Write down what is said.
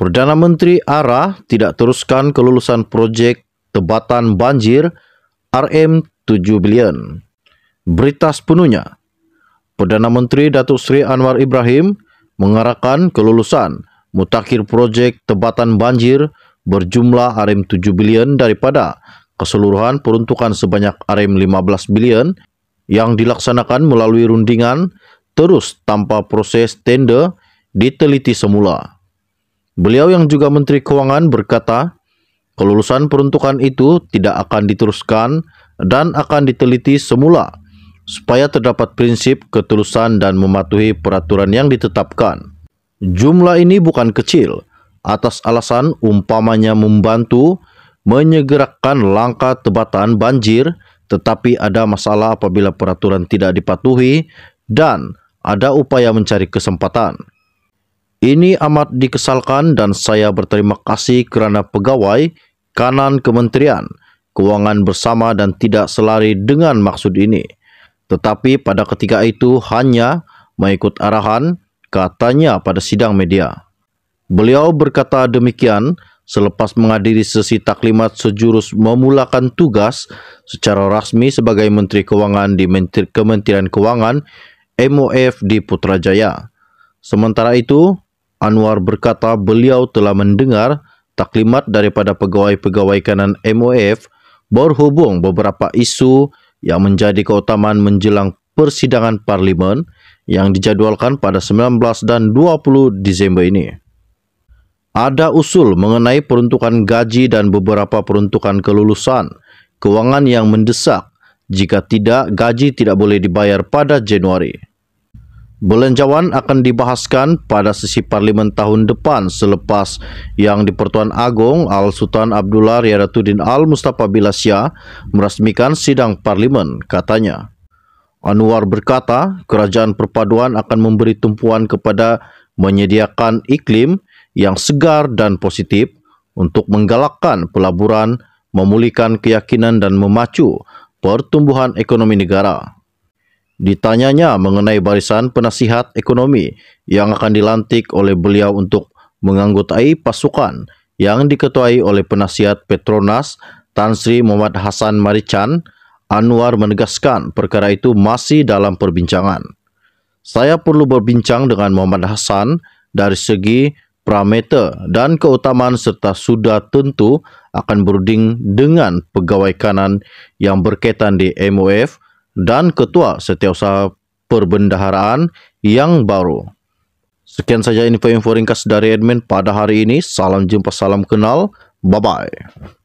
Perdana Menteri ARA tidak teruskan kelulusan projek tebatan banjir RM7 bilion. Berita sepenuhnya. Perdana Menteri Datuk Seri Anwar Ibrahim mengarahkan kelulusan mutakhir projek tebatan banjir berjumlah RM7 bilion daripada keseluruhan peruntukan sebanyak RM15 bilion yang dilaksanakan melalui rundingan terus tanpa proses tender diteliti semula. Beliau yang juga Menteri Kewangan berkata, kelulusan peruntukan itu tidak akan diteruskan dan akan diteliti semula supaya terdapat prinsip ketulusan dan mematuhi peraturan yang ditetapkan. Jumlah ini bukan kecil atas alasan umpamanya membantu menyegerakan langkah tebatan banjir, tetapi ada masalah apabila peraturan tidak dipatuhi dan ada upaya mencari kesempatan. Ini amat dikesalkan dan saya berterima kasih kerana pegawai kanan Kementerian Kewangan bersama dan tidak selari dengan maksud ini. Tetapi pada ketika itu hanya mengikut arahan, katanya pada sidang media. Beliau berkata demikian selepas menghadiri sesi taklimat sejurus memulakan tugas secara rasmi sebagai Menteri Kewangan di Kementerian Kewangan MOF di Putrajaya. Sementara itu, Anwar berkata beliau telah mendengar taklimat daripada pegawai-pegawai kanan MOF berhubung beberapa isu yang menjadi keutamaan menjelang persidangan Parlimen yang dijadualkan pada 19 dan 20 Disember ini. Ada usul mengenai peruntukan gaji dan beberapa peruntukan kelulusan kewangan yang mendesak, jika tidak, gaji tidak boleh dibayar pada Januari. Belanjawan akan dibahaskan pada sesi Parlimen tahun depan selepas yang di-Pertuan Agong Al-Sultan Abdullah Riyadatuddin Al-Mustafa Bilasya merasmikan sidang Parlimen, katanya. Anwar berkata, kerajaan perpaduan akan memberi tumpuan kepada menyediakan iklim yang segar dan positif untuk menggalakkan pelaburan, memulihkan keyakinan dan memacu pertumbuhan ekonomi negara. Ditanyanya mengenai barisan penasihat ekonomi yang akan dilantik oleh beliau untuk menganggotai pasukan yang diketuai oleh penasihat Petronas Tan Sri Muhammad Hassan Marichan, Anwar menegaskan perkara itu masih dalam perbincangan. Saya perlu berbincang dengan Muhammad Hassan dari segi parameter dan keutamaan serta sudah tentu akan berunding dengan pegawai kanan yang berkaitan di MOF dan Ketua Setiausaha Perbendaharaan yang baru. Sekian saja info-info ringkas dari admin pada hari ini. Salam jumpa, salam kenal. Bye-bye.